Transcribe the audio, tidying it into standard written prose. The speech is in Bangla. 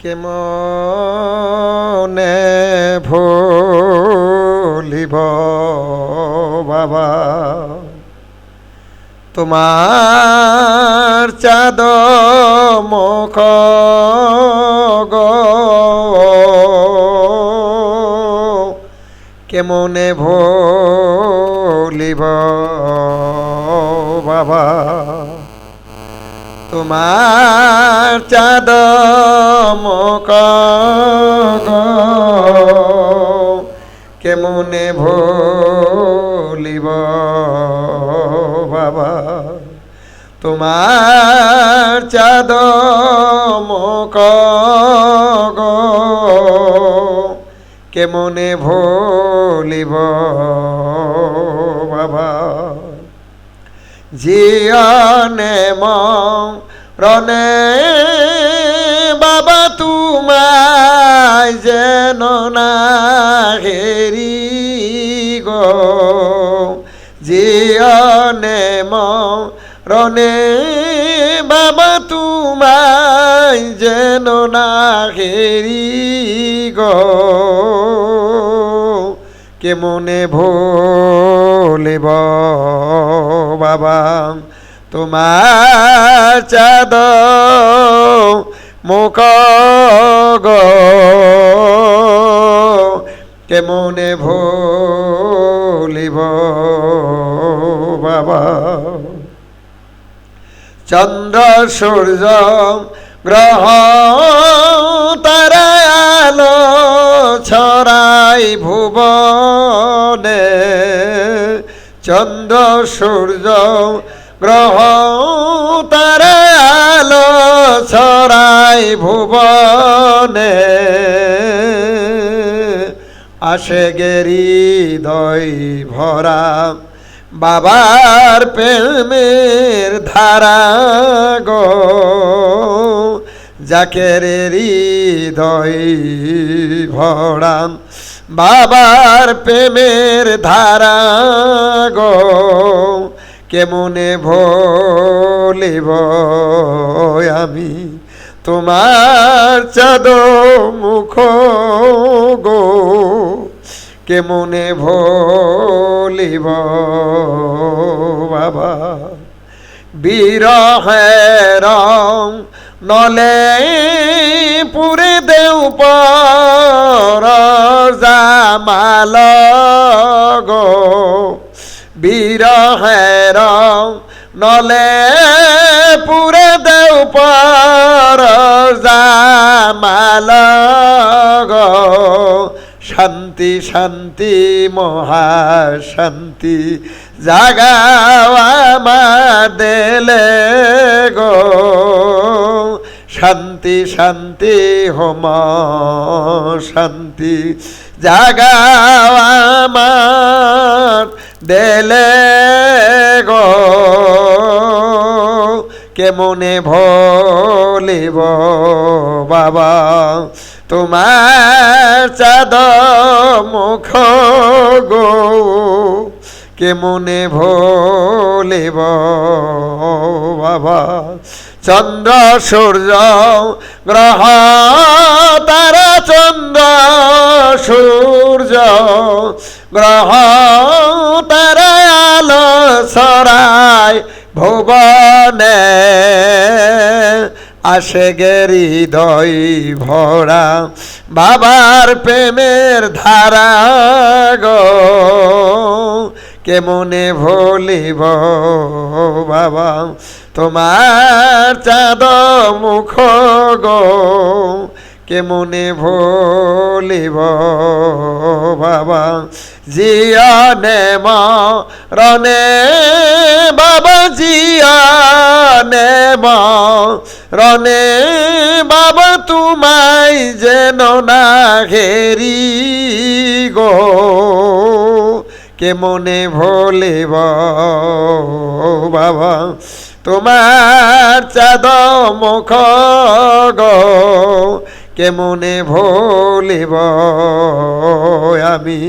কেমনে ভুলিব বাবা তোমার চাঁদ মুখ গো, কেমনে ভুলিব বাবা তোমার চাঁদ মুখ গো, কেমনে ভুলিব বাবা তোমার চাঁদ মুখ গো, কেমনে ভুলিব বাবা জিয়নে মরণে বাবা তোমায় যেন না হেরি গো, জিয়নে মরণে বাবা তোমায় যেন না হেরি গো, কেমনে ভুলিব বাবা তোমার চাঁদ মুখ গো, কেমনে ভুলিব বাবা চন্দ্র সূর্য গ্রহ তারা আলো ছড়াই ভুবনে, চন্দ্র সূর্য গ্রহ তারা আলো ছড়াই ভুবনে, আসে গেরি হৃদয় ভরা বাবার প্রেমের ধারা গো, যাকে হৃদয় ভরা বাবার প্রেমের ধারা গো, কেমনে ভুলিব আমি তোমার চাঁদ মুখ গো, কেমনে ভুলিব বাবা বিরহের নলে পুরে দেউ পর জামাল গো, বিরহের নলে পুরে দেউ পর জামাল গো, শান্তি শান্তি মহাশান্তি জাগাও আমার দিলে গো, শান্তি শান্তি হোম শান্তি জাগাও আমার দিলে গো, কেমনে ভুলিব বাবা তোমার চাঁদ মুখ গো, কেমনে ভুলিব বাবা চন্দ্র সূর্য গ্রহ তারা চন্দ্র সূর্য গ্রহ তারা আলো ছড়াই ভুবনে, আসে গেরি হৃদয় ভরা বাবার প্রেমের ধারা গো, কেমনে ভুলিব বাবা তোমার চাঁদ মুখ গো, কেমনে ভুলিব বাবা জিয়নে মরণে বাবা জিয়নে মরণে বাবা তোমায় যেন না হেরি গো, কেমনে ভুলিব বাবা তোমার চাঁদ মুখ গো, কেমনে ভুলিব আমি।